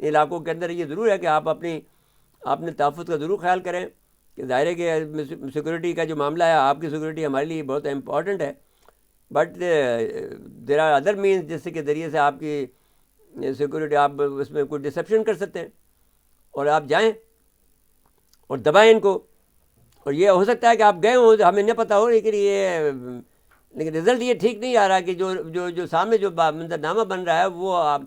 علاقوں کے اندر یہ ضرور ہے کہ آپ اپنے تحفظ کا ضرور خیال کریں کہ ظاہر ہے کہ سیکورٹی کا جو معاملہ ہے، آپ کی سیکورٹی ہمارے لیے بہت امپورٹنٹ ہے، but there are other means جس کے ذریعے سے آپ کی سیکورٹی، آپ اس میں کوئی ڈسپشن کر سکتے ہیں، اور آپ جائیں اور دبائیں ان کو. اور یہ ہو سکتا ہے کہ آپ گئے ہوں ہمیں نہ پتہ ہو، لیکن رزلٹ یہ ٹھیک نہیں آ رہا کہ جو سامنے جو منظرنامہ بن رہا ہے وہ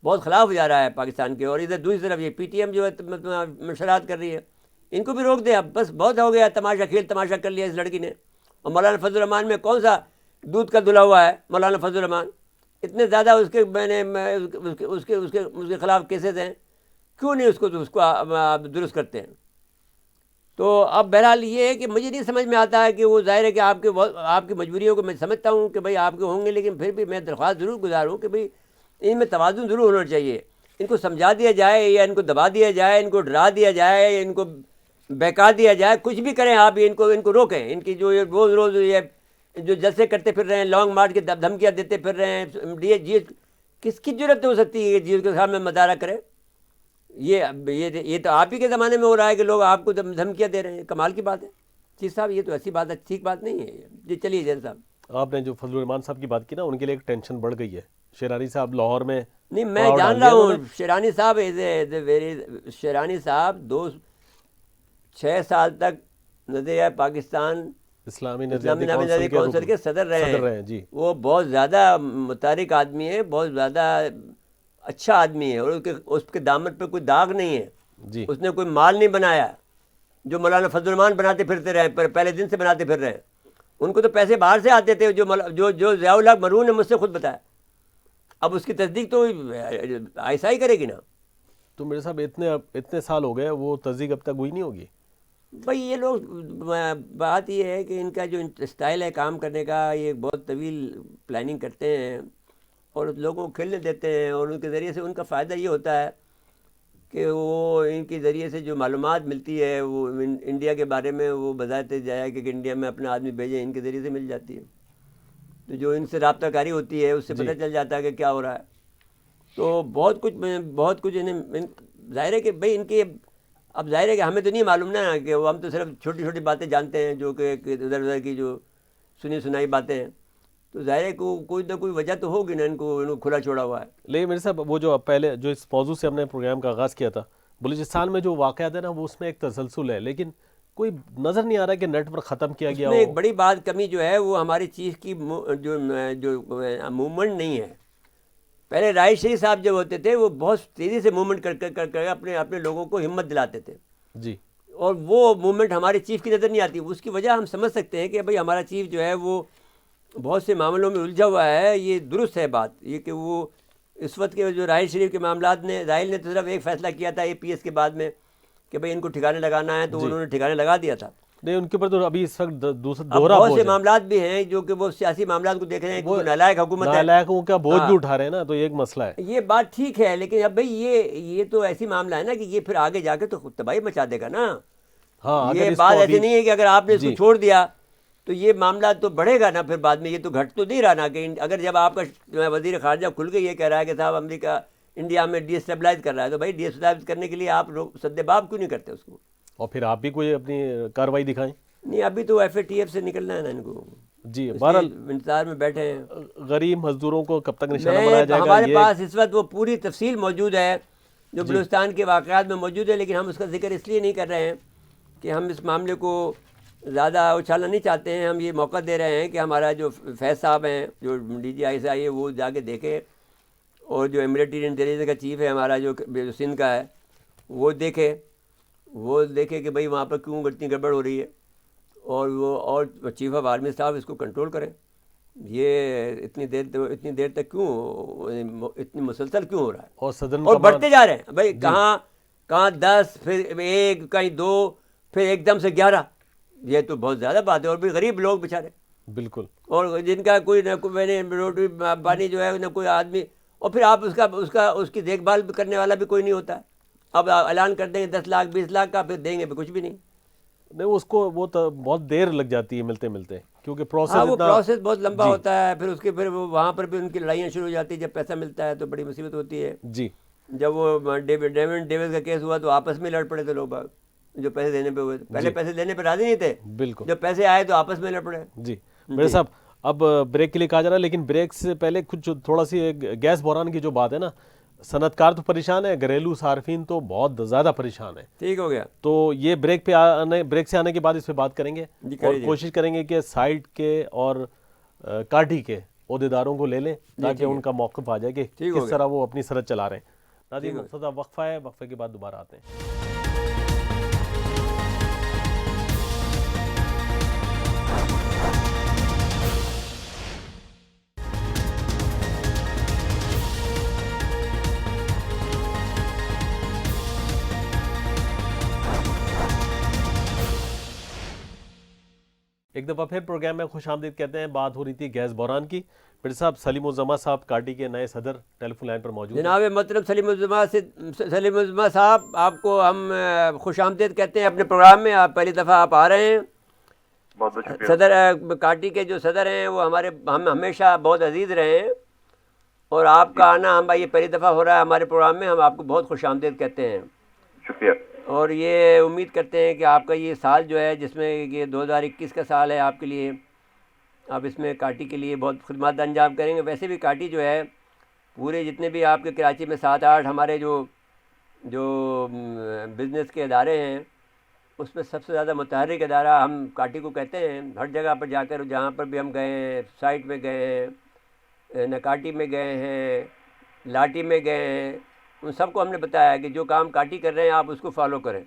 بہت خلاف ہو جا رہا ہے پاکستان کے. اور ادھر دوسری طرف یہ پی ٹی ایم جو ہے منشرات کر رہی ہے، ان کو بھی روک دیں. اب بس بہت ہو گیا، تماشا کھیل تماشا کر لیا اس لڑکی نے. اور مولانا فضل الرحمان میں کون سا دودھ کا دھلا ہوا ہے مولانا فضل الرحمان؟ اتنے زیادہ اس کے خلاف کیسز ہیں، کیوں نہیں اس کو آپ درست کرتے ہیں؟ تو اب بہرحال یہ ہے کہ مجھے نہیں سمجھ میں آتا ہے کہ وہ ظاہر ہے کہ آپ کی مجبوریوں کو میں سمجھتا ہوں کہ بھئی آپ کے ہوں گے، لیکن پھر بھی میں درخواست ضرور گزار ہوں کہ بھئی ان میں توازن ضرور ہونا چاہیے. ان کو سمجھا دیا جائے یا ان کو دبا دیا جائے، ان کو ڈرا دیا جائے، ان کو بہکا دیا جائے، کچھ بھی کریں آپ ان کو روکیں. ان کی جو روز یہ جو جلسے کرتے پھر رہے ہیں، لانگ مارچ کی دھمکیاں دیتے پھر رہے ہیں، یہ کس کی ضرورت ہو سکتی ہے کہ جیل کے سامنے مظاہرہ کریں؟ یہ تو آپ ہی کے زمانے میں ہو رہا ہے کہ لوگ آپ کو دھمکیاں دے رہے ہیں. کمال کی بات ہے چیز صاحب، یہ تو ایسی بات ہے، ٹھیک بات نہیں ہے. جی چلیے جین صاحب. آپ نے جو فضل الرحمان صاحب کی بات کی نا، ان کے لیے ایک ٹینشن بڑھ گئی ہے. شیرانی صاحب لاہور میں نہیں، میں جان رہا ہوں شیرانی صاحب شیرانی صاحب 6 سال تک نظریہ پاکستان اسلامی نظریاتی کونسل کے صدر رہے ہیں. جی، وہ بہت زیادہ متحرک آدمی ہے، بہت زیادہ اچھا آدمی ہے، اور اس کے دامن پہ کوئی داغ نہیں ہے. جی، اس نے کوئی مال نہیں بنایا جو مولانا فضل الرحمان بناتے پھرتے رہے، پہلے دن سے بناتے پھر رہے ہیں. ان کو تو پیسے باہر سے آتے تھے، جو ضیاء الحق مرون نے مجھ سے خود بتایا. اب اس کی تصدیق تو ایسا ہی کرے گی نا. تو میرے صاحب اتنے سال ہو گئے، وہ تصدیق اب تک ہوئی نہیں ہوگی؟ بھائی یہ لوگ، بات یہ ہے کہ ان کا جو اسٹائل ہے کام کرنے کا، یہ بہت طویل پلاننگ کرتے ہیں اور لوگوں کو کھیلنے دیتے ہیں، اور ان کے ذریعے سے ان کا فائدہ یہ ہوتا ہے کہ وہ ان کے ذریعے سے جو معلومات ملتی ہے وہ انڈیا کے بارے میں، وہ بتاتے جائے کہ انڈیا میں اپنا آدمی بھیجیں، ان کے ذریعے سے مل جاتی ہے. تو جو ان سے رابطہ کاری ہوتی ہے اس سے پتہ چل جاتا ہے کہ کیا ہو رہا ہے. تو بہت کچھ انہیں ظاہر ہے کہ بھئی ان کی، اب ظاہر ہے کہ ہمیں تو نہیں معلوم نا کہ ہم تو صرف چھوٹی چھوٹی باتیں جانتے ہیں، جو کہ ادھر کی جو سنی سنائی باتیں ہیں. تو ظاہر ہے کہ کوئی نہ کوئی وجہ تو ہوگی نا ان کو کھلا چھوڑا ہوا ہے. لیکن میرے صاحب وہ جو پہلے جو اس موضوع سے ہم نے پروگرام کا آغاز کیا تھا، بلوچستان میں جو واقعات ہے نا، وہ اس میں ایک تسلسل ہے، لیکن کوئی نظر نہیں آ رہا کہ نیٹ پر ختم کیا گیا اس میں ہو. ایک بڑی بات کمی جو ہے وہ ہماری چیف کی جو موومنٹ نہیں ہے. پہلے راہی شریف صاحب جب ہوتے تھے وہ بہت تیزی سے موومنٹ کر اپنے لوگوں کو ہمت دلاتے تھے. جی، اور وہ موومنٹ ہمارے چیف کی نظر نہیں آتی. اس کی وجہ ہم سمجھ سکتے ہیں کہ بھئی ہمارا چیف جو ہے وہ بہت سے معاملوں میں الجھا ہوا ہے. یہ درست ہے بات یہ کہ وہ اس وقت کے جو راحیل شریف کے معاملات نے، راحیل نے تو صرف ایک فیصلہ کیا تھا APS کے بعد میں کہ بھئی ان کو ٹھکانے لگانا ہے، تو انہوں نے ٹھکانے لگا دیا تھا. نہیں، ان کے اوپر تو ابھی اس وقت دوہرا بہت بوجھ سے ہے. معاملات بھی ہیں جو کہ وہ سیاسی معاملات کو دیکھ رہے ہیں کہ وہ نالائق حکومت ہے، نالائقوں کا بوجھ بھی اٹھا رہے ہیں نا، تو یہ ایک مسئلہ ہے. یہ بات ٹھیک ہے، لیکن اب بھئی یہ تو ایسی معاملہ ہے نا کہ یہ پھر آگے جا کے تو تباہی مچا دے گا نا. ہاں، یہ بات ایسی نہیں ہے کہ اگر آپ نے اس کو چھوڑ دیا تو یہ معاملہ تو بڑھے گا نا. پھر بعد میں یہ تو گھٹ تو نہیں رہا نا کہ اگر جب آپ کا وزیر خارجہ کھل کے یہ کہہ رہا ہے کہ صاحب امریکہ انڈیا میں ڈی اسٹیبلائز کر رہا ہے، تو بھائی ڈی اسٹیبلائز کرنے کے لیے آپ سد باب کیوں نہیں کرتے اس کو؟ اور پھر آپ بھی کوئی اپنی کارروائی دکھائیں. نہیں، ابھی تو FATF سے نکلنا ہے نا ان کو. جی، بہرحال انتظار میں بیٹھے ہیں. غریب مزدوروں کو کب تک نشانہ بنایا جائے گا؟ ہمارے پاس اس وقت وہ پوری تفصیل موجود ہے جو بلوچستان کے واقعات میں موجود ہے، لیکن ہم اس کا ذکر اس لیے نہیں کر رہے ہیں کہ ہم اس معاملے کو زیادہ اچھالنا نہیں چاہتے ہیں. ہم یہ موقع دے رہے ہیں کہ ہمارا جو فیض صاحب ہیں، جو DGI ہے، وہ جا کے دیکھے، اور جو ملٹری انٹیلیجنس کا چیف ہے ہمارا جو سندھ کا ہے، وہ دیکھے کہ بھئی وہاں پر کیوں اتنی گڑبڑ ہو رہی ہے، اور چیف آف آرمی صاحب اس کو کنٹرول کریں. یہ اتنی دیر تک کیوں، اتنی مسلسل کیوں ہو رہا ہے؟ اور بڑھتے جا رہے ہیں بھائی. کہاں 10، پھر 1، کہیں 2، پھر ایک دم سے 11. یہ تو بہت زیادہ بات ہے. اور بھی غریب لوگ بیچارے، بالکل، اور جن کا کوئی نہ کوئی روٹی پانی جو ہے نہ کوئی آدمی، اور پھر آپ اس کی دیکھ بھال کرنے والا بھی کوئی نہیں ہوتا ہے. اب اعلان کر دیں گے 10 لاکھ 20 لاکھ کا، پھر دیں گے کچھ بھی نہیں. نہیں، اس کو وہ تو بہت دیر لگ جاتی ہے ملتے کیونکہ وہ پروسیس بہت لمبا ہوتا ہے. پھر وہاں پر بھی ان کی لڑائیاں شروع ہو جاتی ہیں. جب پیسہ ملتا ہے تو بڑی مصیبت ہوتی ہے. جی، جب وہ ڈیمنڈ ڈیوس کا کیس ہوا تو آپس میں لڑ پڑے تھے لوگ باگ، جو پیسے دینے پہ ہوئے تھے، پہلے پیسے دینے پہ راضی نہیں تھے، بالکل جب پیسے آئے تو آپس میں لڑ پڑے. جی. میرے صاحب اب بریک کے لیے کہا جا رہا ہے، لیکن بریک سے پہلے کچھ تھوڑا سی گیس بحران کی جو بات ہے نا، صنعت کار تو پریشان ہے، گھریلو صارفین تو بہت زیادہ پریشان ہے. ٹھیک ہو گیا. تو یہ بریک سے آنے کے بعد اس پہ بات کریں گے اور کوشش کریں گے کہ سائٹ کے اور کاٹی کے عہدیداروں کو لے لیں تاکہ ان کا موقف آ جائے کہ کس طرح وہ اپنی سرحد چلا رہے ہیں. ناظرین مختصر وقفہ ہے، وقفے کے بعد دوبارہ آتے ہیں. ایک دفعہ پھر پروگرام میں خوش آمدید کہتے ہیں. بات ہو رہی تھی گیس بحران کی. پھر صاحب سلیم الزماں صاحب کاٹی کے نئے صدر ٹیلی فون لائن پر موجود ہیں. جناب محترم سلیم الزماں صاحب، آپ کو ہم خوش آمدید کہتے ہیں اپنے پروگرام میں. آپ پہلی دفعہ آپ آ رہے ہیں. بہت بہت شکریہ. صدر کاٹی کے جو صدر ہیں وہ ہم ہمیشہ بہت عزیز رہے ہیں، اور آپ کا آنا یہ پہلی دفعہ ہو رہا ہے ہمارے پروگرام میں. ہم آپ کو بہت خوش آمدید کہتے ہیں. شکریہ. اور یہ امید کرتے ہیں کہ آپ کا یہ سال جو ہے، جس میں یہ 2021 کا سال ہے آپ کے لیے، آپ اس میں کاٹی کے لیے بہت خدمات انجام کریں گے. ویسے بھی کاٹی جو ہے پورے جتنے بھی آپ کے کراچی میں 7-8 ہمارے جو بزنس کے ادارے ہیں، اس میں سب سے زیادہ متحرک ادارہ ہم کاٹی کو کہتے ہیں. ہر جگہ پر جا کر جہاں پر بھی ہم گئے ہیں، سائٹ میں گئے ہیں، نکاٹی میں گئے ہیں، لاٹی میں گئے ہیں، ان سب کو ہم نے بتایا کہ جو کام کاٹی کر رہے ہیں آپ اس کو فالو کریں.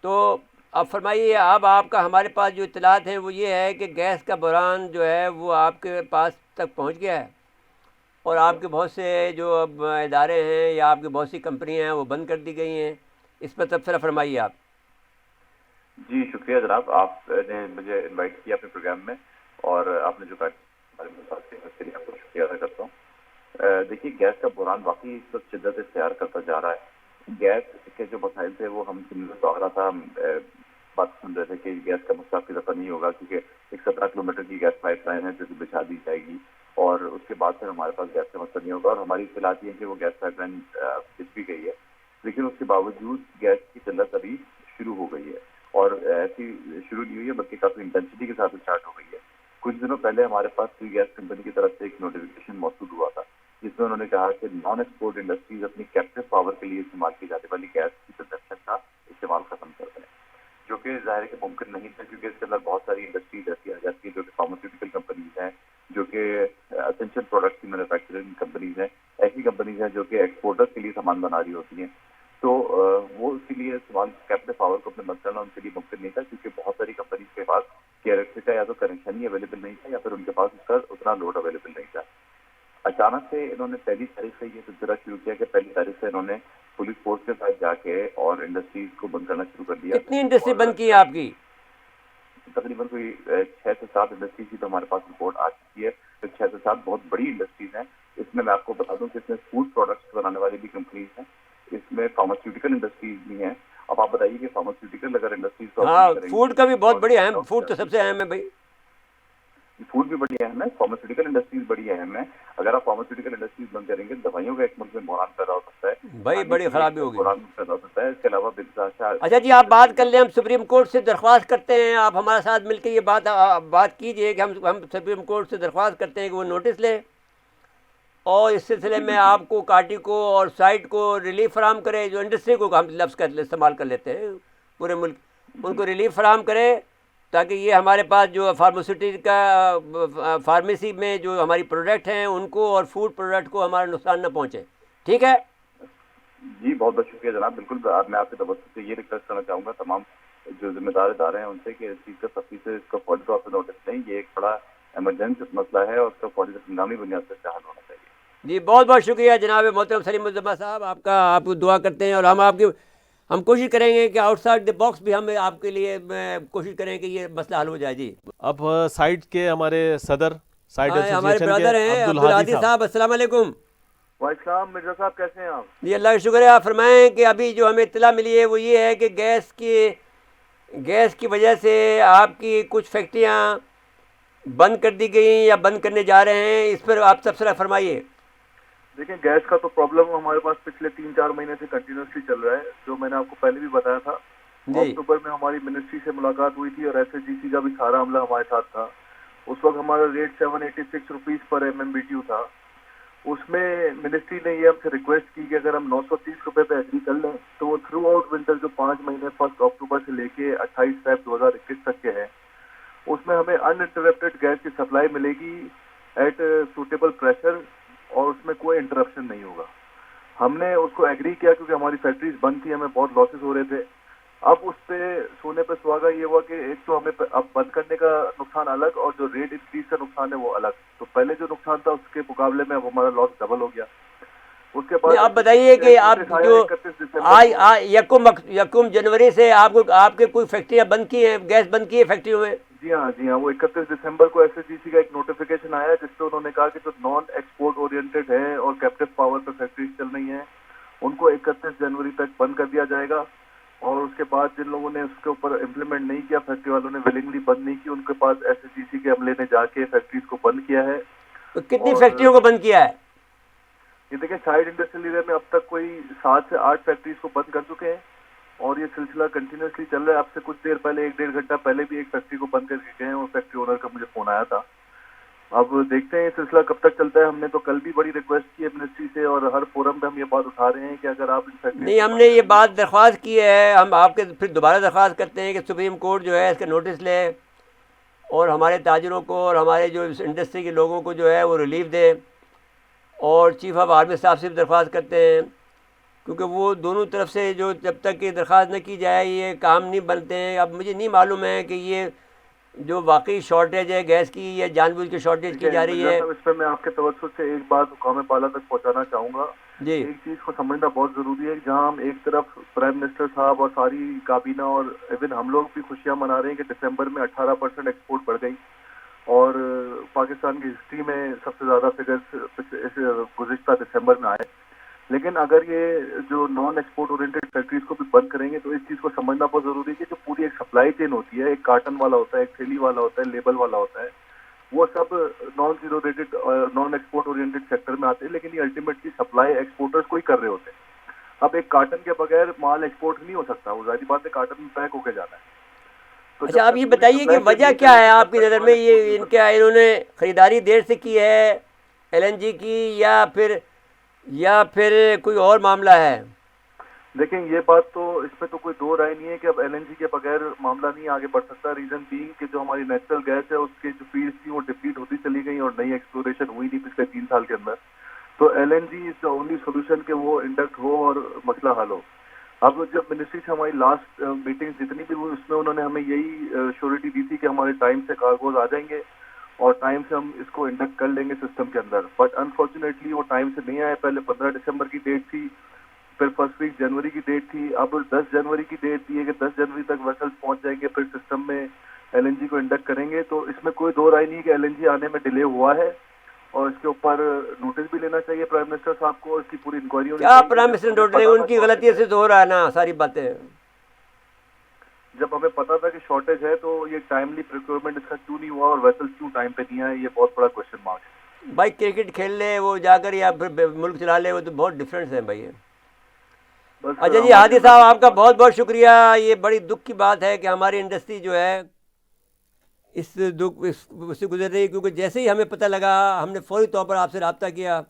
تو اب فرمائیے، اب آپ کا ہمارے پاس جو اطلاعات ہیں وہ یہ ہے کہ گیس کا بحران جو ہے وہ آپ کے پاس تک پہنچ گیا ہے، اور آپ کے بہت سے جو اب ادارے ہیں یا آپ کی بہت سی کمپنیاں ہیں وہ بند کر دی گئی ہیں. اس پر تبصرہ فرمائیے آپ. جی شکریہ جناب، آپ نے مجھے انوائٹ کیا اپنے پروگرام میں، اور آپ نے جو ہمارے بات کیا اس کے لیے آپ کو شکریہ ادا کرتا ہوں. دیکھیے، گیس کا بحران واقعی اس وقت شدت اختیار کرتا جا رہا ہے. گیس کے جو مسائل تھے وہ ہم رہا تھا، ہم بات سن رہے تھے کہ گیس کا مسئلہ کی دفعہ نہیں ہوگا، کیونکہ ایک 17 کلومیٹر کی گیس پائپ لائن ہے جو کہ بچھا دی جائے گی، اور اس کے بعد پھر ہمارے پاس گیس کا مسئلہ نہیں ہوگا. اور ہماری اطلاعات یہ ہے کہ وہ گیس پائپ لائن بچھ بھی گئی ہے، لیکن اس کے باوجود گیس کی قلت ابھی شروع ہو گئی ہے، اور ایسی شروع نہیں ہوئی ہے بلکہ کافی انٹینسٹی کے ساتھ اسٹارٹ ہو گئی ہے. کچھ دنوں پہلے ہمارے پاس کوئی گیس کمپنی کی طرف سے ایک نوٹیفیکیشن موصول ہوا تھا جس میں انہوں نے کہا کہ نان ایکسپورٹ انڈسٹریز اپنی کیپٹو پاور کے لیے استعمال کی جانے والی گیس کی کنزمپشن کا استعمال ختم کر دیں، جو کہ ظاہر ہے کہ ممکن نہیں تھا، کیونکہ اس کے اندر بہت ساری انڈسٹریز ایسی آ جاتی ہیں جو کہ فارماسیوٹیکل کمپنیز ہیں، جو کہ اسینشیل پروڈکٹس کی مینوفیکچرنگ کمپنیز ہیں، ایسی کمپنیز ہیں جو کہ ایکسپورٹرز کے لیے سامان بنا رہی ہوتی ہیں. تو وہ اس کے لیے استعمال کیپٹو پاور کو اپنے بند کرنا ان کے لیے ممکن نہیں تھا، کیونکہ بہت ساری کمپنیز کے پاس الیکٹرک کا یا تو کنیکشن ہی اویلیبل نہیں تھا، یا پھر ان کے پاس اس کا اتنا لوڈ اویلیبل نہیں تھا. اچانک سے انہوں نے پہلی تاریخ سے یہ سلسلہ شروع کیا کہ پہلی تاریخ سے انہوں نے پولیس فورس کے ساتھ جا کے اور انڈسٹریز کو بند کرنا شروع کر دیا. کتنی انڈسٹری بند کی آپ کی؟ تقریباً کوئی 6 سے 7 انڈسٹریز کی تو ہمارے پاس رپورٹ آ چکی ہے. 6 سے 7 بہت بڑی انڈسٹریز ہیں. اس میں آپ کو بتا دوں کہ اس میں فوڈ پروڈکٹس بنانے والی بھی کمپنیز ہیں، اس میں فارماسیوٹیکل انڈسٹریز بھی ہیں. اب آپ بتائیے کہ فارماسیوٹیکل اگر انڈسٹریز کو فوڈ کا بھی بہت بڑی اہم، فوڈ تو سب سے اہم ہے بھائی. فوڈ بھی بڑی اہم ہے، فارماسیوٹیکل انڈسٹریز بڑی اہم ہے. اگر آپ فارماسیوٹیکل انڈسٹریز بند کریں گے، دوائیوں کا ایک ملک میں بحران پیدا ہو سکتا ہے بھائی، بڑی خرابی ہوگی، بحران پیدا ہو سکتا ہے. اس کے علاوہ اچھا جی، آپ بات کر لیں. ہم سپریم کورٹ سے درخواست کرتے ہیں، آپ ہمارے ساتھ مل کے یہ بات کیجئے کہ ہم سپریم کورٹ سے درخواست کرتے ہیں کہ وہ نوٹس لیں، اور اس سلسلے میں آپ کو کاٹی کو اور سائٹ کو ریلیف فراہم کرے. جو انڈسٹری کو ہم لفظ کا استعمال کر لیتے ہیں پورے ملک، ان کو ریلیف فراہم کرے تاکہ یہ ہمارے پاس جو فارمیسی میں جو ہماری پروڈکٹ ہیں ان کو اور فوڈ پروڈکٹ کو ہمارا نقصان نہ پہنچے. ٹھیک ہے جی، بہت بہت شکریہ جناب. بالکل، میں آپ کے توسط سے یہ ریکویسٹ کرنا چاہوں گا تمام جو ذمہ دار ادارے ہیں ان سے کہ اس چیز کا سختی سے اس کا فوری طور پہ نوٹس لیں. یہ ایک بڑا ایمرجنسی مسئلہ ہے اور اس کا فوری ہنگامی بنیاد پر حل ہونا چاہیے. جی، بہت بہت شکریہ جناب محترم سلیم الزماں صاحب. آپ دعا کرتے ہیں، اور ہم کوشش کریں گے کہ آؤٹ سائڈ دی باکس بھی ہم آپ کے لیے کوشش کریں کہ یہ مسئلہ حل ہو جائے. جی، اب سائٹ کے ہمارے صدر سائٹ ہمارے برادر ہیں عبدالہادی صاحب. السلام علیکم. وعلیکم السلام مرزا صاحب، کیسے ہیں آپ؟ جی اللہ کا شکر ہے. آپ فرمائیں کہ ابھی جو ہمیں اطلاع ملی ہے وہ یہ ہے کہ گیس کی وجہ سے آپ کی کچھ فیکٹریاں بند کر دی گئی یا بند کرنے جا رہے ہیں. اس پر آپ تبصرہ فرمائیے. دیکھیں گیس کا تو پرابلم ہمارے پاس پچھلے 3-4 مہینے سے کنٹینیوسلی چل رہا ہے. جو میں نے آپ کو پہلے بھی بتایا تھا, اکتوبر میں ہماری منسٹری سے ملاقات ہوئی تھی اور SHGC کا بھی سارا عملہ ہمارے ساتھ تھا. اس وقت ہمارا ریٹ 786 روپیز پر MMBTU تھا. اس میں منسٹری نے یہ ہم سے ریکویسٹ کی کہ اگر ہم 930 روپے پہ ایگری کر لیں تو وہ تھرو آؤٹ ونٹر جو 5 مہینے 1 اکتوبر سے لے کے 28 فیب 2021 تک کے ہیں, اس میں ہمیں ان انٹرپٹیڈ گیس کی سپلائی ملے گی ایٹ سوٹیبل پریشر اور اس میں کوئی انٹرپشن نہیں ہوگا. ہم نے اس کو ایگری کیا کیونکہ ہماری فیکٹریز بند تھی, ہمیں بہت لاسز ہو رہے تھے. اب اس پہ سونے پہ سہاگا یہ ہوا کہ ایک تو ہمیں اب بند کرنے کا نقصان الگ اور جو ریٹ انکریز کا نقصان ہے وہ الگ. تو پہلے جو نقصان تھا اس کے مقابلے میں اب ہمارا لاس ڈبل ہو گیا. اس کے بعد آپ بتائیے کہ آپ جو یکم جنوری سے آپ کے کوئی فیکٹریاں بند کی ہیں, گیس بند کی ہے فیکٹریوں میں؟ جی ہاں, وہ 31 دسمبر کو SHGC کا ایک نوٹیفیکیشن آیا جس سے انہوں نے کہا کہ جو نان ایکسپورٹ اورینٹیڈ ہیں اور کیپٹو پاور پہ فیکٹریز چل رہی ہیں ان کو 31 جنوری تک بند کر دیا جائے گا. اور اس کے بعد جن لوگوں نے اس کے اوپر امپلیمنٹ نہیں کیا, فیکٹری والوں نے ولنگلی بند نہیں کی, ان کے پاس SHGC کے عملے نے جا کے فیکٹریز کو بند کیا ہے. تو کتنی فیکٹریوں کو بند کیا ہے؟ یہ دیکھیں سائڈ انڈسٹریل ایریا میں اب تک کوئی 7 سے 8 فیکٹریز کو بند کر چکے ہیں اور یہ سلسلہ کنٹینیوسلی چل رہا ہے. اب سے کچھ دیر پہلے 1-1.5 گھنٹہ پہلے بھی ایک فیکٹری کو بند کر کے گئے ہیں اور فیکٹری اونر کا مجھے فون آیا تھا. اب دیکھتے ہیں یہ سلسلہ کب تک چلتا ہے. ہم نے تو کل بھی بڑی ریکویسٹ کی ہے منسٹری سے اور ہر فورم پہ ہم یہ بات اٹھا رہے ہیں کہ اگر آپ نہیں, ہم نے یہ بات درخواست کی ہے, ہم آپ کے پھر دوبارہ درخواست کرتے ہیں کہ سپریم کورٹ جو ہے اس کا نوٹس لے اور ہمارے تاجروں کو اور ہمارے جو انڈسٹری کے لوگوں کو جو ہے وہ ریلیف دے. اور چیف آف آرمی صاحب سے بھی درخواست کرتے ہیں کیونکہ وہ دونوں طرف سے جو جب تک یہ درخواست نہ کی جائے یہ کام نہیں بنتے ہیں. اب مجھے نہیں معلوم ہے کہ یہ جو واقعی شارٹیج ہے گیس کی یا جان بوجھ کے شارٹیج کی جا رہی ہے. اس پہ میں آپ کے توسط سے ایک بات حکام بالا تک پہنچانا چاہوں گا. جی, ایک چیز کو سمجھنا بہت ضروری ہے. جہاں ہم ایک طرف پرائم منسٹر صاحب اور ساری کابینہ اور ایون ہم لوگ بھی خوشیاں منا رہے ہیں کہ دسمبر میں 18% ایکسپورٹ بڑھ گئی اور پاکستان کی ہسٹری میں سب سے زیادہ فگرز گزشتہ دسمبر میں آئے. لیکن اگر یہ جو نان ایکسپورٹ اورینٹیڈ فیکٹریز کو بھی بند کریں گے تو اس چیز کو سمجھنا بہت ضروری ہے کہ جو پوری ایک سپلائی چین ہوتی ہے, ایک کارٹن والا ہوتا ہے, ایک تھیلی والا ہوتا ہے, لیبل والا ہوتا ہے, وہ سب non zero rated non export oriented sector میں آتے ہیں. لیکن یہ الٹیمیٹلی سپلائی ایکسپورٹرز کو ہی کر رہے ہوتے ہیں. اب ایک کارٹن کے بغیر مال ایکسپورٹ نہیں ہو سکتا, وہ ظاہری بات ہے کارٹن میں پیک ہو کے جانا ہے. اچھا, آپ یہ بتائیے کہ وجہ کیا ہے آپ کی نظر میں, یہ انہوں نے خریداری دیر سے کی ہے LNG کی یا پھر کوئی اور معاملہ ہے؟ دیکھیں یہ بات تو اس پہ تو کوئی دو رائے نہیں ہے کہ اب LNG کے بغیر معاملہ نہیں آگے بڑھ سکتا. ریزن بینگ کہ جو ہماری نیچرل گیس ہے اس کے جو فیلڈس تھیں وہ ڈپلیٹ ہوتی چلی گئی اور نئی ایکسپلوریشن ہوئی نہیں پچھلے 3 سال کے اندر. تو LNG is the only solution کہ وہ انڈکٹ ہو اور مسئلہ حل ہو. اب جب منسٹری سے ہماری لاسٹ میٹنگ جتنی بھی ہوئی اس میں انہوں نے ہمیں یہی شیورٹی دی تھی کہ ہمارے ٹائم سے کارگوز آ جائیں گے اور ٹائم سے ہم اس کو انڈکٹ کر لیں گے سسٹم کے اندر. بٹ انفارچونیٹلی وہ ٹائم سے نہیں آئے. پہلے 15 دسمبر کی ڈیٹ تھی, پھر فرسٹ ویک جنوری کی ڈیٹ تھی, اب 10 جنوری کی ڈیٹ دی ہے کہ 10 جنوری تک ویسلز پہنچ جائیں گے, پھر سسٹم میں LNG کو انڈکٹ کریں گے. تو اس میں کوئی دو رائے نہیں کہ LNG آنے میں ڈیلے ہوا ہے اور اس کے اوپر نوٹس بھی لینا چاہیے پرائم منسٹر صاحب کو, اس کی پوری انکوائری ہونی چاہیے. کیا پرائم منسٹر نوٹس, ان کی غلطی سے تو ہو رہا ہے نا ساری باتیں. جب ہمیں پتا تھا کہ شارٹیج ہے تو یہ ٹائملی پروکیورمنٹ اس کا کیوں نہیں ہوا اور ویسل کیوں ٹائم پہ نہیں آئے, یہ بہت بڑا کوشچن مارک ہے. بھائی کرکٹ کھیل لے وہ جا کر یا پھر ملک چلا لے, وہ تو بہت ڈفرینس ہے بھائی. اچھا جی, ہادی صاحب آپ کا بہت بہت شکریہ. یہ بڑی دکھ کی بات ہے کہ ہماری انڈسٹری جو ہے اس سے گزر رہی ہے, کیونکہ جیسے ہی ہمیں پتہ لگا ہم نے فوری طور پر آپ سے رابطہ کیا.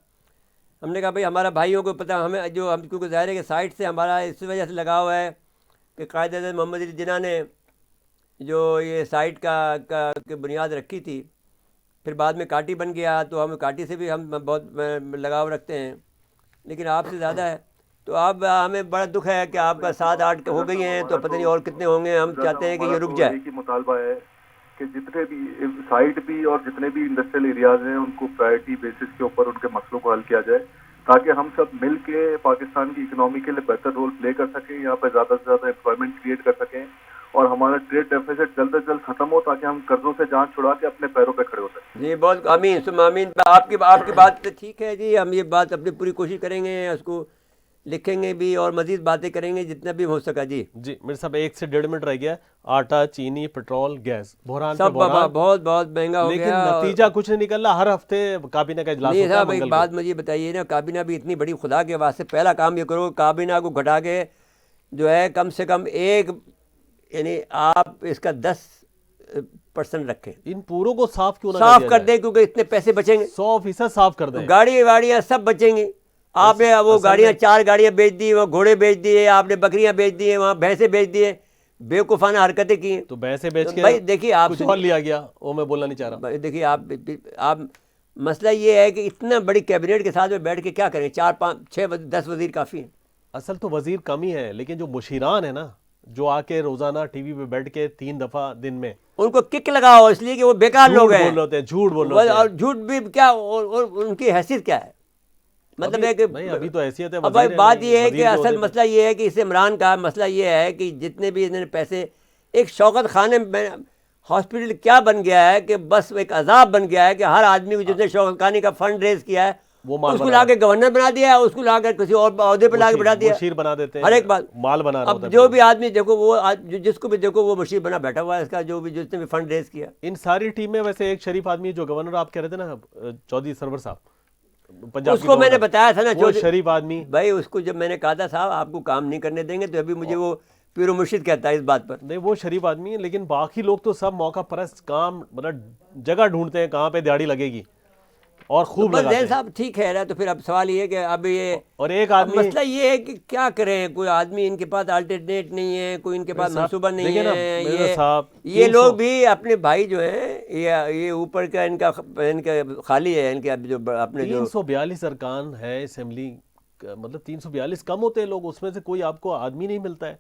ہم نے کہا بھائی ہمارا بھائیوں کو پتہ, ہمیں جو ہم کیونکہ ظاہر ہے کہ سائٹ سے ہمارا اس وجہ سے لگاؤ ہے کہ قائد اعظم محمد علی جناح نے جو یہ سائٹ کا بنیاد رکھی تھی, پھر بعد میں کاٹی بن گیا تو ہم کاٹی سے بھی ہم بہت لگاؤ رکھتے ہیں, لیکن آپ سے زیادہ ہے. تو آپ ہمیں بڑا دکھ ہے کہ آپ کا 7-8 ہو گئی ہیں تو پتہ نہیں اور کتنے ہوں گے. ہم چاہتے ہیں کہ یہ رک جائے. ایک ہی مطالبہ ہے کہ جتنے بھی سائٹ بھی اور جتنے بھی انڈسٹریل ایریاز ہیں ان کو پرائرٹی بیسس کے اوپر ان کے مسئلوں کو حل کیا جائے تاکہ ہم سب مل کے پاکستان کی اکنامی کے لیے بہتر رول پلے کر سکیں, یہاں پہ زیادہ سے زیادہ امپلائمنٹ کریٹ کر سکیں اور ہمارا ٹریڈ ڈیفیسٹ جلد از جلد ختم ہو تاکہ ہم قرضوں سے جان چھڑا کے اپنے پیروں پہ کھڑے ہو سکیں. جی بہت آمین ثم آمین. آپ کی بات ٹھیک ہے جی, ہم یہ بات اپنی پوری کوشش کریں گے اس کو, لکھیں گے بھی اور مزید باتیں کریں گے جتنا بھی ہو سکا. جی جی میرے صاحب 1 سے 1.5 منٹ رہ گیا. آٹا، چینی، پیٹرول، گیس، بحران پہ سب بحران، بہت بہت مہنگا ہو لیکن گیا. نتیجہ کچھ نہیں نکل رہا. ہر ہفتے کابینہ کا اجلاس نہیں ہوتا ہے صاحب ایک منگل کو. بات مجھے بتائیے نا, کابینہ بھی اتنی بڑی, خدا کے واسطے پہلا کام یہ کرو کابینہ کو گھٹا کے جو ہے کم سے کم ایک, یعنی آپ اس کا 10% رکھیں, ان پوروں کو صاف کیوں نہ صاف دیا کر جائے؟ دیں کیونکہ اتنے پیسے بچیں گے. 100% صاف کر دیں. گاڑی واڑیاں سب بچیں گی. آپ نے وہ گاڑیاں 4 گاڑیاں بیچ دی, وہاں گھوڑے بیچ دیے, آپ نے بکریاں بیچ دی, وہاں بھینسیں بیچ دیے, بیوقوفانہ حرکتیں کی ہیں. تو بھینسیں بیچ کے بھائی دیکھیے آپ کچھ اور لیا گیا, وہ میں بولنا نہیں چاہ رہا. دیکھیے آپ مسئلہ یہ ہے کہ اتنا بڑی کیبنٹ کے ساتھ میں بیٹھ کے کیا کریں, 4 5 6 10 وزیر کافی ہیں. اصل تو وزیر کم ہی ہے, لیکن جو مشیران ہیں نا, جو آ کے روزانہ ٹی وی پہ بیٹھ کے 3 دفعہ دن میں ان کو کک لگاؤ اس لیے کہ وہ بیکار لوگ ہیں, بول رہے ہوتے ہیں, جھوٹ بول رہے ہوتے اور ہیں. جھوٹ بھی کیا, اور ان کی حیثیت کیا ہے, مطلب ہے کہ نہیں ابھی تو حیثیت ہے اب بھائی وزیر ہے, بات یہ ہے وزیر کہ کے اصل عہدے پہ. مسئلہ یہ ہے کہ اس عمران کا مسئلہ یہ ہے کہ جتنے بھی انہوں نے پیسے, ایک شوکت خانے میں ہاسپٹل کیا بن گیا ہے کہ بس ایک عذاب بن گیا ہے کہ ہر آدمی کو جس نے شوکت خانے کا فنڈ ریز کیا ہے وہ مال اس کو بنا لا کے گورنر بنا دیا, اس کو لا کر کسی اور عہدے پہ لا کے بنا دیا, مشیر بنا دیتے ہیں, ہر ایک بات مال بنا رہا ہوتا اب ہے. جو بھی آدمی دیکھو وہ جس کو بھی دیکھو وہ مشیر بنا بیٹھا ہوا ہے, اس کا جو بھی جس نے بھی فنڈ ریز کیا. ان ساری ٹیم میں ویسے ایک شریف آدمی جو گورنر آپ کہہ رہے تھے نا, چودھری سرور صاحب پنجاب اس کے کو میں نے گورنر, بتایا تھا نا وہ شریف آدمی, بھائی اس کو جب میں نے کہا تھا صاحب آپ کو کام نہیں کرنے دیں گے, تو ابھی مجھے وہ پیر و مرشد کہتا ہے اس بات پر. نہیں وہ شریف آدمی ہے, لیکن باقی لوگ تو سب موقع پرست, کام مطلب جگہ ڈھونڈتے ہیں کہاں پہ دیہڑی لگے گی, اور خوب بس لگاتے زین ہیں. صاحب ٹھیک ہے نا, تو پھر اب سوال یہ ہے کہ اب یہ اور ایک اب آدمی مسئلہ یہ ہے کہ کیا کریں, کوئی آدمی ان کے پاس الٹرنیٹ نہیں ہے, کوئی ان کے پاس منصوبہ نہیں دیکھیں نا ہے. مرزا صاحب, یہ لوگ بھی اپنے بھائی جو ہیں, یہ اوپر کا ان کا خالی ہے, ان کے جو اپنے جو 342 ارکان ہے اسمبلی, مطلب 342 کم ہوتے ہیں لوگ, اس میں سے کوئی آپ کو آدمی نہیں ملتا ہے.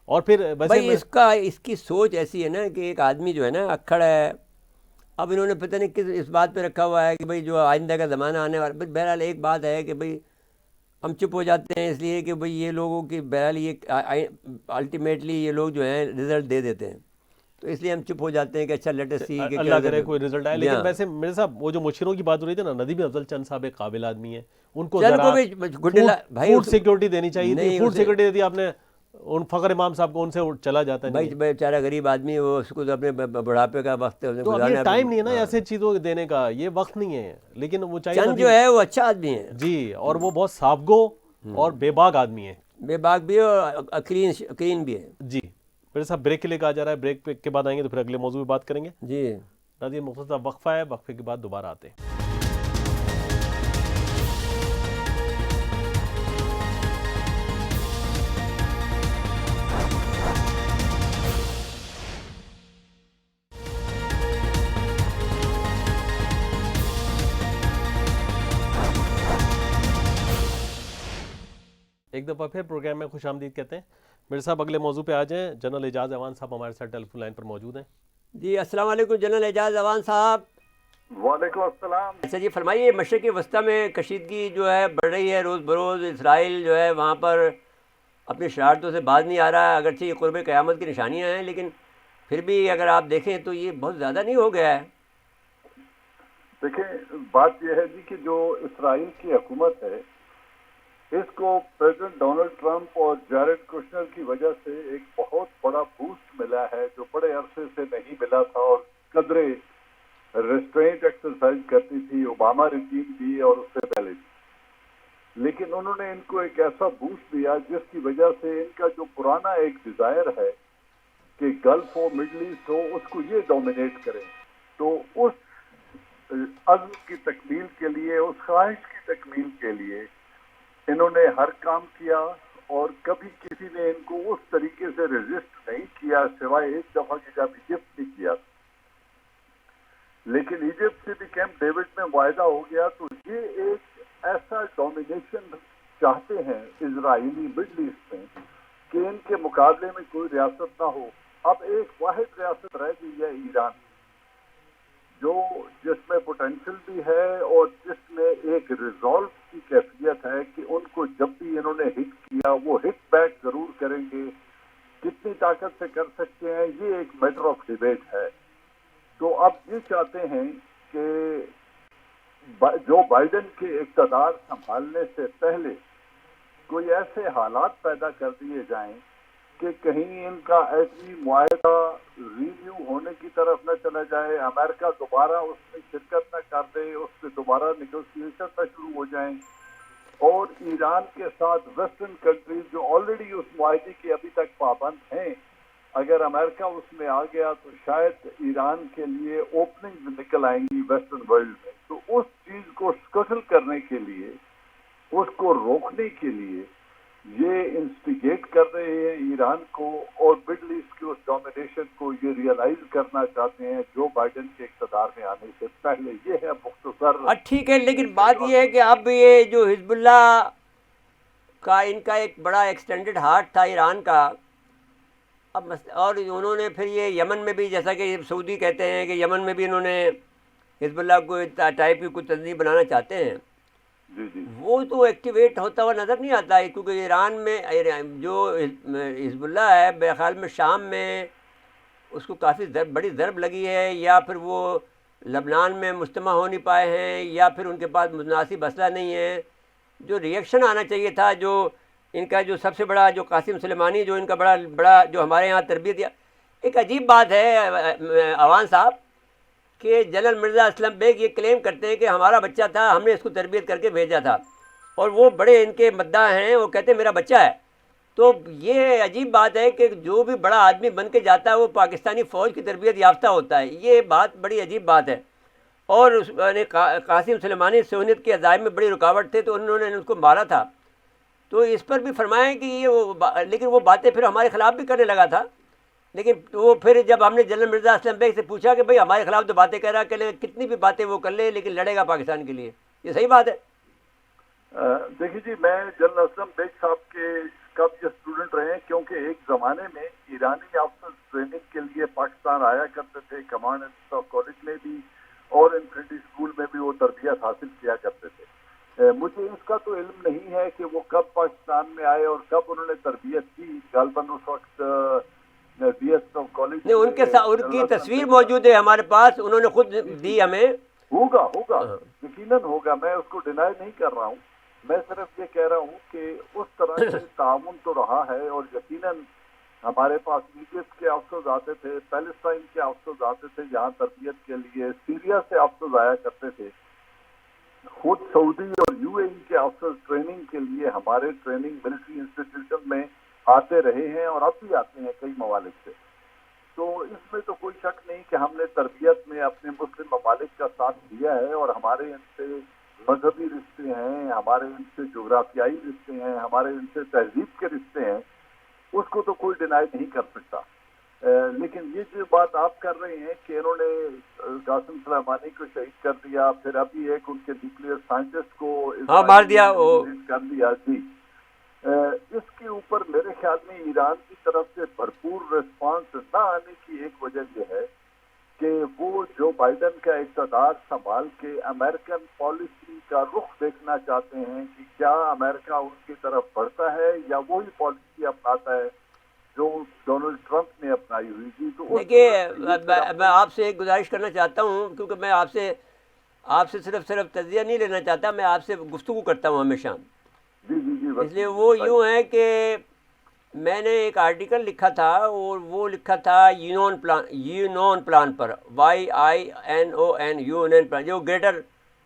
اور پھر ویسے بھائی اس کی سوچ ایسی ہے نا کہ ایک آدمی جو ہے نا اکھڑ ہے, اب انہوں نے پتہ نہیں کس اس بات پہ رکھا ہوا ہے کہ بھئی جو آئندہ کا زمانہ آنے والا. بہرحال ایک بات ہے کہ بھئی ہم چپ ہو جاتے ہیں اس لیے کہ بھئی یہ لوگوں کی بہرحال یہ الٹیمیٹلی یہ لوگ جو ہیں رزلٹ دے دیتے ہیں, تو اس لیے ہم چپ ہو جاتے ہیں کہ اچھا لیٹ اس سی کہ اللہ کرے کوئی رزلٹ آئے. لیکن ویسے میرے صاحب وہ جو مشیروں کی بات ہو رہی تھی نا, ندیم افضل چند صاحب ایک قابل آدمی ہیں, ان کو ذرا فوڈ سیکیورٹی دینی چاہیے تھی. فوڈ سیکیورٹی دیتی آپ نے ان فخر امام صاحب کو, ان سے چلا جاتا ہے. بھائی بیچارہ غریب آدمی ہے, وہ اس کو اپنے بڑھاپے کا وقت تو اب یہ ٹائم نہیں ہے نا ایسے چیزوں دینے کا, یہ وقت نہیں ہے. لیکن وہ چاہیے چند جو ہے وہ اچھا آدمی ہے جی, اور وہ بہت صاف گو اور بے باک آدمی ہے, بے باک بھی ہے اور کلین بھی ہے. جی میرے صاحب بریک کے لیے کہا جا رہا ہے, بریک کے بعد آئیں گے تو پھر اگلے موضوع پہ بات کریں گے. جی ناظرین مختصر وقفہ ہے, وقفے کے بعد دوبارہ آتے ہیں. ایک دفعہ پھر پروگرام میں خوش آمدید کہتے ہیں. میرے صاحب اگلے موضوع پہ آ جائیں. جنرل اعجاز اعوان صاحب ہمارے ساتھ ٹیلی فون لائن پر موجود ہیں. جی السلام علیکم جنرل اعجاز اعوان صاحب. وعلیکم السلام. اچھا جی فرمائیے, مشرق وسطیٰ میں کشیدگی جو ہے بڑھ رہی ہے روز بروز. اسرائیل جو ہے وہاں پر اپنی شرارتوں سے باز نہیں آ رہا ہے, اگرچہ یہ قرب قیامت کی نشانیاں ہیں, لیکن پھر بھی اگر آپ دیکھیں تو یہ بہت زیادہ نہیں ہو گیا ہے. دیکھیں بات یہ ہے جی کہ جو اسرائیل کی حکومت ہے, اس کو پریزیڈنٹ ڈونلڈ ٹرمپ اور جیرڈ کوشنر کی وجہ سے ایک بہت بڑا بوسٹ ملا ہے, جو بڑے عرصے سے نہیں ملا تھا, اور قدرے ریسٹرینٹ ایکسرسائز کرتی تھی اوباما رجیم بھی اور اس سے پہلے بھی. لیکن انہوں نے ان کو ایک ایسا بوسٹ دیا جس کی وجہ سے ان کا جو پرانا ایک ڈیزائر ہے کہ گلف ہو مڈل ایسٹ ہو, اس کو یہ ڈومینیٹ کریں. تو اس عزم کی تکمیل کے لیے, اس خواہش کی تکمیل کے لیے انہوں نے ہر کام کیا, اور کبھی کسی نے ان کو اس طریقے سے ریزسٹ نہیں کیا سوائے ایک دفعہ کہ جب ایجپٹ نے کیا. لیکن ایجپٹ سے بھی کیمپ ڈیوڈ میں معاہدہ ہو گیا. تو یہ ایک ایسا ڈومینیشن چاہتے ہیں اسرائیلی مڈل ایسٹ میں کہ ان کے مقابلے میں کوئی ریاست نہ ہو. اب ایک واحد ریاست رہ گئی ہے ایران, جس میں پوٹینشل بھی ہے اور جس میں ایک ریزالو کی کیفیت ہے کہ ان کو جب بھی انہوں نے ہٹ کیا وہ ہٹ بیک ضرور کریں گے. کتنی طاقت سے کر سکتے ہیں یہ ایک میٹر آف ڈیبیٹ ہے. تو اب یہ چاہتے ہیں کہ جو بائیڈن کے اقتدار سنبھالنے سے پہلے کوئی ایسے حالات پیدا کر دیے جائیں کہ کہیں ان کا ایسی معاہدہ ریویو ہونے کی طرف نہ چلا جائے, امریکہ دوبارہ اس میں شرکت نہ کر دے, اس سے دوبارہ نیگوسیشن نہ شروع ہو جائیں, اور ایران کے ساتھ ویسٹرن کنٹریز جو آلریڈی اس معاہدے کے ابھی تک پابند ہیں, اگر امریکہ اس میں آ گیا تو شاید ایران کے لیے اوپننگ نکل آئیں گی ویسٹرن ورلڈ میں. تو اس چیز کو سکٹل کرنے کے لیے, اس کو روکنے کے لیے یہ انسٹیگیٹ کر رہے ہیں ایران کو, اور مڈل ایسٹ کے اس ڈومینیشن کو یہ ریئلائز کرنا چاہتے ہیں جو بائیڈن کے اقتدار میں آنے سے پہلے. یہ ہے مختصر. ٹھیک ہے, لیکن بات یہ ہے کہ اب یہ جو حزب اللہ کا ان کا ایک بڑا ایکسٹینڈڈ ہارٹ تھا ایران کا, اب اور انہوں نے پھر یہ یمن میں بھی, جیسا کہ سعودی کہتے ہیں کہ یمن میں بھی انہوں نے حزب اللہ کو ٹائپ کی کچھ تنظیم بنانا چاہتے ہیں, وہ تو ایکٹیویٹ ہوتا ہوا نظر نہیں آتا ہے, کیونکہ ایران میں جو حزب اللہ ہے میرے خیال میں شام میں اس کو کافی بڑی ضرب لگی ہے, یا پھر وہ لبنان میں مجتمع ہو نہیں پائے ہیں, یا پھر ان کے پاس مناسب اسلحہ نہیں ہے. جو ریئیکشن آنا چاہیے تھا, جو ان کا جو سب سے بڑا جو قاسم سلیمانی جو ان کا بڑا جو ہمارے یہاں تربیت دیا. ایک عجیب بات ہے عوان صاحب کہ جنرل مرزا اسلم بیگ یہ کلیم کرتے ہیں کہ ہمارا بچہ تھا, ہم نے اس کو تربیت کر کے بھیجا تھا, اور وہ بڑے ان کے مداح ہیں, وہ کہتے ہیں میرا بچہ ہے. تو یہ عجیب بات ہے کہ جو بھی بڑا آدمی بن کے جاتا ہے وہ پاکستانی فوج کی تربیت یافتہ ہوتا ہے. یہ بات بڑی عجیب بات ہے. اور قاسم سلیمانی صہیونیت کے عزائم میں بڑی رکاوٹ تھے, تو انہوں نے ان کو مارا تھا. تو اس پر بھی فرمایا کہ یہ لیکن وہ باتیں پھر ہمارے خلاف بھی کرنے لگا تھا. لیکن وہ پھر جب ہم نے جنرل مرزا اسلم بیگ سے پوچھا کہ بھئی ہمارے خلاف تو باتیں کر رہا, کہ کتنی بھی باتیں وہ کر لے لیکن لڑے گا پاکستان کے لیے, یہ صحیح بات ہے؟ دیکھیے جی, میں جنرل اسلم بیگ صاحب کے کب یہ اسٹوڈنٹ رہے ہیں, کیونکہ ایک زمانے میں ایرانی آفیسر ٹریننگ کے لیے پاکستان آیا کرتے تھے, کمانڈ اینڈ اسٹاف کالج میں بھی اور انفینٹری اسکول میں بھی وہ تربیت حاصل کیا کرتے تھے. مجھے اس کا تو علم نہیں ہے کہ وہ کب پاکستان میں آئے اور کب انہوں نے تربیت کی. غالباً اس وقت بی ایس ایف کالج ان کی تصویر موجود ہے ہمارے پاس, انہوں نے خود دی ہمیں. ہوگا یقیناً ہوگا, میں اس کو ڈینائی نہیں کر رہا ہوں. میں صرف یہ کہہ رہا ہوں کہ اس طرح سے تعاون تو رہا ہے, اور یقیناً ہمارے پاس ایجپٹ کے افسرز آتے تھے, پیلسٹائن کے افسرز آتے تھے یہاں تربیت کے لیے, سیریا سے افسرز آیا کرتے تھے, خود سعودی اور یو اے ای کے افسر ٹریننگ کے لیے ہمارے ٹریننگ ملٹری انسٹیٹیوشن میں آتے رہے ہیں, اور اب بھی آتے ہیں کئی ممالک سے. تو اس میں تو کوئی شک نہیں کہ ہم نے تربیت میں اپنے مسلم ممالک کا ساتھ دیا ہے, اور ہمارے ان سے مذہبی رشتے ہیں, ہمارے ان سے جغرافیائی رشتے ہیں, ہمارے ان سے تہذیب کے رشتے ہیں, اس کو تو کوئی ڈینائی نہیں کر سکتا. لیکن یہ جو بات آپ کر رہے ہیں کہ انہوں نے قاسم سلیمانی کو شہید کر دیا, پھر ابھی ایک ان کے نیوکلیئر سائنٹسٹ کو مار دیا کر دیا, جی, اس کے اوپر میرے خیال میں ایران کی طرف سے بھرپور ریسپانس نہ آنے کی ایک وجہ یہ ہے کہ وہ جو بائیڈن کا اقتدار سنبھال کے امریکن پالیسی کا رخ دیکھنا چاہتے ہیں کہ کیا امریکہ ان کی طرف بڑھتا ہے یا وہی پالیسی اپناتا ہے جو ڈونلڈ ٹرمپ نے اپنائی ہوئی تھی. تو دیکھیے میں آپ سے ایک گزارش کرنا چاہتا ہوں, کیونکہ میں آپ سے صرف تجزیہ نہیں لینا چاہتا, میں آپ سے گفتگو کرتا ہوں ہمیشہ. جی اس لیے وہ یوں ہے کہ میں نے ایک آرٹیکل لکھا تھا, اور وہ لکھا تھا یونون پلان پر, YINON یونین پلان, جو گریٹر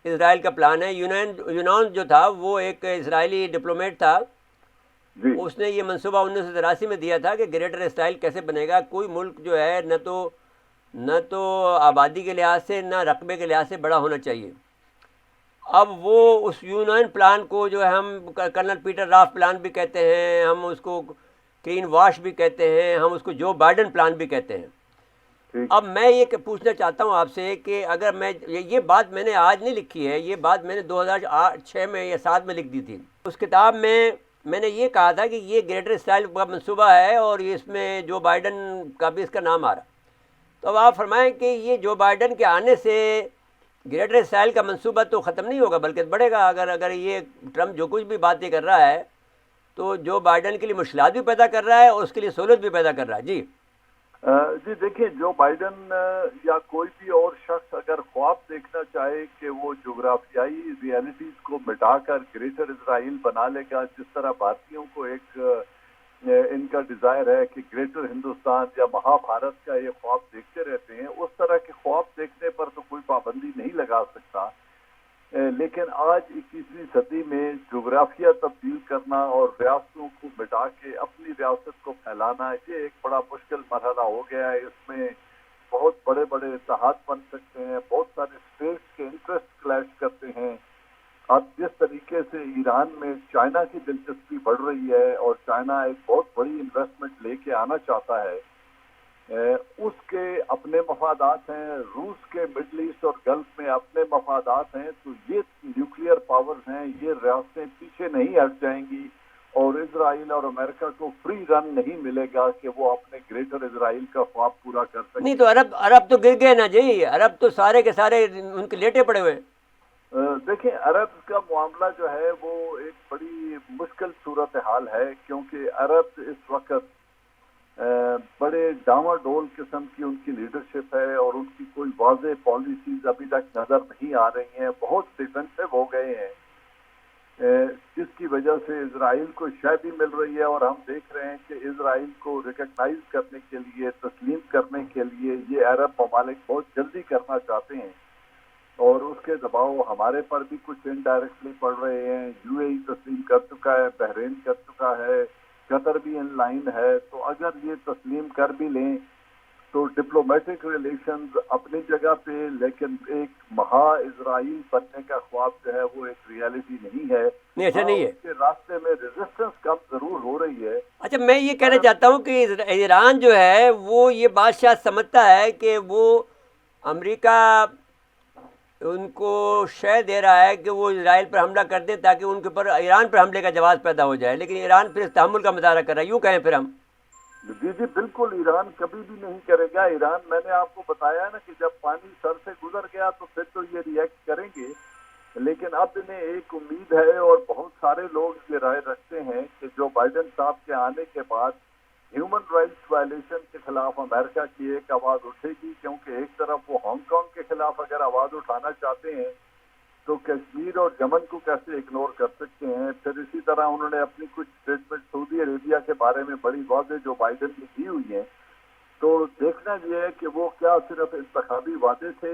اسرائیل کا پلان ہے. یونون جو تھا وہ ایک اسرائیلی ڈپلومیٹ تھا, اس نے یہ منصوبہ 1983 میں دیا تھا کہ گریٹر اسرائیل کیسے بنے گا. کوئی ملک جو ہے نہ تو آبادی کے لحاظ سے نہ رقبے کے لحاظ سے بڑا ہونا چاہیے. اب وہ اس یونین پلان کو جو ہے ہم کرنل پیٹر راف پلان بھی کہتے ہیں, ہم اس کو کلین واش بھی کہتے ہیں, ہم اس کو جو بائیڈن پلان بھی کہتے ہیں. اب میں یہ پوچھنا چاہتا ہوں آپ سے کہ اگر یہ بات میں نے آج نہیں لکھی ہے, یہ بات میں نے 2006 میں یا 2007 میں لکھ دی تھی. اس کتاب میں نے یہ کہا تھا کہ یہ گریٹر اسرائیل کا منصوبہ ہے, اور اس میں جو بائیڈن کا بھی اس کا نام آ رہا. تو اب آپ فرمائیں کہ یہ جو بائیڈن کے آنے سے گریٹر اسرائیل کا منصوبہ تو ختم نہیں ہوگا بلکہ بڑھے گا. اگر یہ ٹرمپ جو کچھ بھی باتیں کر رہا ہے تو جو بائیڈن کے لیے مشکلات بھی پیدا کر رہا ہے اور اس کے لیے سہولت بھی پیدا کر رہا ہے. جی جی دیکھیں، جو بائیڈن یا کوئی بھی اور شخص اگر خواب دیکھنا چاہے کہ وہ جغرافیائی ریالٹیز کو مٹا کر گریٹر اسرائیل بنا لے گا، جس طرح بھارتیوں کو ایک ان کا ڈیزائر ہے کہ گریٹر ہندوستان یا مہا بھارت کا یہ خواب دیکھتے رہتے ہیں، اس طرح کے خواب دیکھنے پر تو کوئی پابندی نہیں لگا سکتا. لیکن آج 21ویں صدی میں جغرافیہ تبدیل کرنا اور ریاستوں کو مٹا کے اپنی ریاست کو پھیلانا، یہ ایک بڑا مشکل مرحلہ ہو گیا ہے. اس میں بہت بڑے بڑے اتحاد بن سکتے ہیں، بہت سارے اسٹیٹس کے انٹرسٹ کلیش کرتے ہیں. اب جس طریقے سے ایران میں چائنا کی دلچسپی بڑھ رہی ہے اور چائنا ایک بہت بڑی انویسٹمنٹ لے کے آنا چاہتا ہے، اس کے اپنے مفادات ہیں، روس کے مڈل ایسٹ اور گلف میں اپنے مفادات ہیں. تو یہ نیوکلیئر پاورز ہیں، یہ ریاستیں پیچھے نہیں ہٹ جائیں گی اور اسرائیل اور امریکہ کو فری رن نہیں ملے گا کہ وہ اپنے گریٹر اسرائیل کا خواب پورا کر سکیں. نہیں تو عرب تو گر گئے نا جی، عرب تو سارے کے سارے ان کے لیٹے پڑے ہوئے. دیکھیں، عرب کا معاملہ جو ہے وہ ایک بڑی مشکل صورتحال ہے، کیونکہ عرب اس وقت بڑے ڈاواں ڈول قسم کی ان کی لیڈرشپ ہے اور ان کی کوئی واضح پالیسیز ابھی تک نظر نہیں آ رہی ہیں. بہت ڈیفینسو ہو گئے ہیں، جس کی وجہ سے اسرائیل کو شے بھی مل رہی ہے. اور ہم دیکھ رہے ہیں کہ اسرائیل کو ریکگنائز کرنے کے لیے، تسلیم کرنے کے لیے یہ عرب ممالک بہت جلدی کرنا چاہتے ہیں اور اس کے دباؤ ہمارے پر بھی کچھ انڈائریکٹلی پڑ رہے ہیں. یو اے ای تسلیم کر چکا ہے، بحرین کر چکا ہے، قطر بھی ان لائن ہے. تو اگر یہ تسلیم کر بھی لیں تو ڈپلومیٹک ریلیشنز اپنی جگہ پہ، لیکن ایک مہا اسرائیل بننے کا خواب جو ہے وہ ایک ریالٹی نہیں ہے. نہیں، ایسا نہیں ہے. اس کے راستے میں ریزسٹنس کم ضرور ہو رہی ہے. اچھا، میں یہ کہنا چاہتا ہوں کہ ایران جو ہے وہ یہ بات شاید سمجھتا ہے کہ وہ امریکہ ان کو شے دے رہا ہے کہ وہ اسرائیل پر حملہ کر دیں تاکہ ان کے اوپر ایران پر حملے کا جواز پیدا ہو جائے، لیکن ایران پھر تحمل کا مظاہرہ کر رہا ہے. یوں کہیں پھر ہم جی بالکل، ایران کبھی بھی نہیں کرے گا. ایران، میں نے آپ کو بتایا نا کہ جب پانی سر سے گزر گیا تو پھر تو یہ ریئیکٹ کریں گے. لیکن اب انہیں ایک امید ہے اور بہت سارے لوگ یہ رائے رکھتے ہیں کہ جو بائیڈن صاحب کے آنے کے بعد ہیومن رائٹس وائلیشن کے خلاف امریکہ کی ایک آواز اٹھے گی، کیونکہ ایک طرف وہ ہانگ کانگ کے خلاف اگر آواز اٹھانا چاہتے ہیں تو کشمیر اور یمن کو کیسے اگنور کر سکتے ہیں. پھر اسی طرح انہوں نے اپنی کچھ اسٹیٹمنٹ سعودی عربیہ کے بارے میں بڑی واضح جو بائیڈن نے دی ہوئی ہیں. تو دیکھنا یہ ہے کہ وہ کیا صرف انتخابی وعدے تھے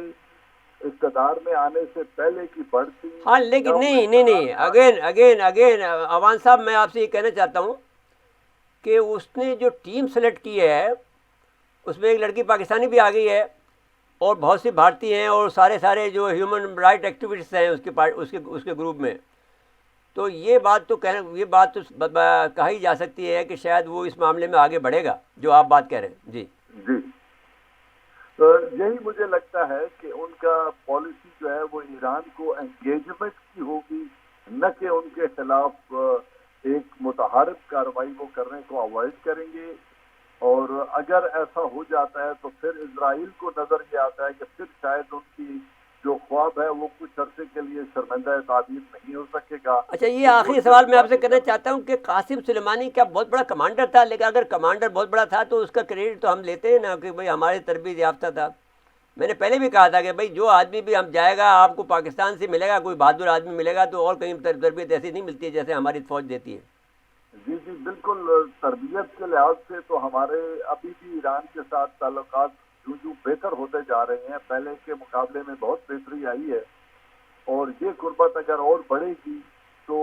اقتدار میں آنے سے پہلے کی بڑھتی. ہاں، لیکن نہیں اگین عوان صاحب، میں آپ سے یہ کہنا چاہتا ہوں کہ اس نے جو ٹیم سلیکٹ کی ہے اس میں ایک لڑکی پاکستانی بھی آ گئی ہے اور بہت سی بھارتی ہیں اور سارے جو ہیومن رائٹ ایکٹیوسٹ ہیں اس کے گروپ میں. تو یہ بات تو کہی جا سکتی ہے کہ شاید وہ اس معاملے میں آگے بڑھے گا جو آپ بات کہہ رہے ہیں. جی تو یہی مجھے لگتا ہے کہ ان کا پالیسی جو ہے وہ ایران کو انگیجمنٹ کی ہوگی، نہ کہ ان کے خلاف ایک متحارب کارروائی وہ کرنے کو اوائڈ کریں گے. اور اگر ایسا ہو جاتا ہے تو پھر اسرائیل کو نظر یہ آتا ہے کہ پھر شاید ان کی جو خواب ہے وہ کچھ عرصے کے لیے شرمندہ تعبیر نہیں ہو سکے گا. اچھا، یہ آخری سوال میں آپ سے کرنا چاہتا ہوں کہ قاسم سلیمانی کیا بہت بڑا کمانڈر تھا؟ لیکن اگر کمانڈر بہت بڑا تھا تو اس کا کریڈٹ تو ہم لیتے ہیں نا کہ بھائی ہماری تربیت یافتہ تھا. میں نے پہلے بھی کہا تھا کہ بھائی جو آدمی بھی ہم جائے گا آپ کو پاکستان سے ملے گا، کوئی بہادر آدمی ملے گا تو اور کہیں تربیت ایسی نہیں ملتی ہے جیسے ہماری فوج دیتی ہے. جی بالکل. تربیت کے لحاظ سے تو ہمارے ابھی بھی ایران کے ساتھ تعلقات جو بہتر ہوتے جا رہے ہیں، پہلے کے مقابلے میں بہت بہتری آئی ہے. اور یہ قربت اگر اور بڑھے گی تو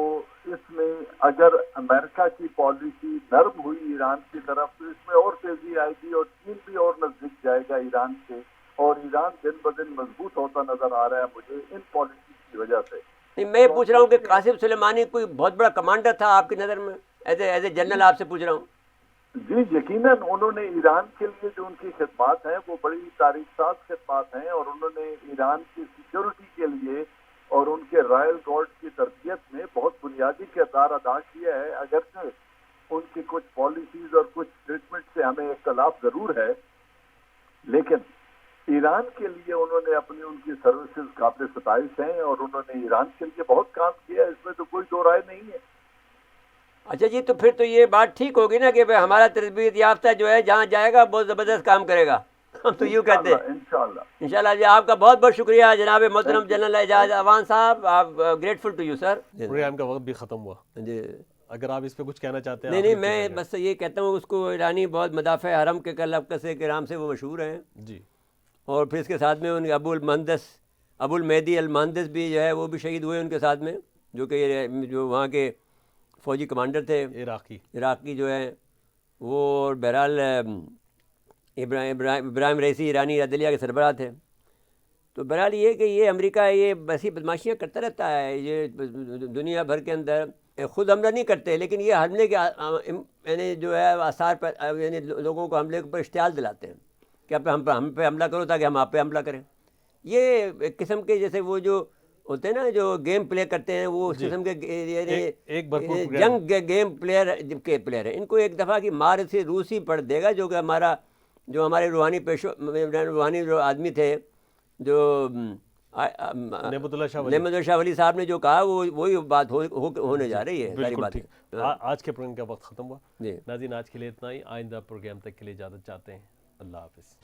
اس میں اگر امریکہ کی پالیسی نرم ہوئی ایران کی طرف تو اس میں اور تیزی آئے گی اور چین بھی اور نزدیک جائے گا ایران سے. اور ایران دن بدن مضبوط ہوتا نظر آ رہا ہے مجھے ان پالیسی کی وجہ سے. نہیں، میں پوچھ رہا ہوں کہ قاسم سلیمانی کوئی بہت بڑا کمانڈر تھا آپ کی نظر میں؟ ایز اے جنرل آپ سے پوچھ رہا ہوں. جی یقیناً انہوں نے ایران کے لیے جو ان کی خدمات ہیں وہ بڑی تاریخ ساز خدمات ہیں، اور انہوں نے ایران کی سیکیورٹی کے لیے اور ان کے رائل گارڈ کی تربیت میں بہت بنیادی کردار ادا کیا ہے. اگرچہ ان کی کچھ پالیسیز اور کچھ اسٹیٹمنٹ سے ہمیں اختلاف ضرور ہے، لیکن ایران کے لیے انہوں نے اپنی ان کی سروسز قابل ستائش ہیں اور انہوں نے ایران کے لیے بہت کام کیا ہے، اس میں تو کوئی دو رائے نہیں ہے. اچھا جی، تو پھر تو یہ بات ٹھیک ہوگی نا کہ ہمارا تربیت یافتہ جو ہے جہاں جائے گا بہت زبردست کام کرے گا، ہم تو یوں کہتے ہیں انشاءاللہ جی۔ آپ کا بہت بہت شکریہ جناب محترم جنرل اعجاز اعوان صاحب، آپ grateful to you sir. Program کا وقت بھی ختم ہوا جی، اگر آپ اس پہ کچھ کہنا چاہتے ہیں۔ نہیں میں بس یہ کہتا ہوں، اس کو ایرانی بہت مدافع حرم کے لقب کرام سے وہ مشہور ہیں جی، اور پھر اس کے ساتھ میں ان کے ابو المہدی المہندس بھی جو ہے وہ بھی شہید ہوئے ان کے ساتھ میں، جو کہ جو وہاں کے فوجی کمانڈر تھے عراقی جو ہیں وہ، اور بہرحال ابراہیم رئیسی ایرانی عدلیہ کے سربراہ تھے۔ تو بہرحال یہ کہ یہ امریکہ یہ ایسی بدماشیاں کرتا رہتا ہے، یہ دنیا بھر کے اندر خود حملہ نہیں کرتے لیکن یہ حملے کے یعنی جو ہے آثار پر یعنی لوگوں کو حملے پر اشتعال دلاتے ہیں کہ ہم پہ حملہ کرو تاکہ ہم آپ پہ حملہ کریں۔ یہ ایک قسم کے جیسے وہ جو ہوتے ہیں نا جو گیم پلے کرتے ہیں، وہ اس قسم کے جنگ گیم پلیئر کے پلیئر ہیں۔ ان کو ایک دفعہ کی مار سے روسی پڑ دے گا، جو کہ ہمارے روحانی روحانی جو آدمی تھے، جو نعمت اللہ شاہ ولی صاحب نے جو کہا، وہی بات ہونے جا رہی ہے ساری بات۔ آج کے پروگرام کا وقت ختم ہوا جی ناظرین، آج کے لیے اتنا ہی، آئندہ پروگرام تک کے لیے اجازت چاہتے ہیں، اللہ حافظ۔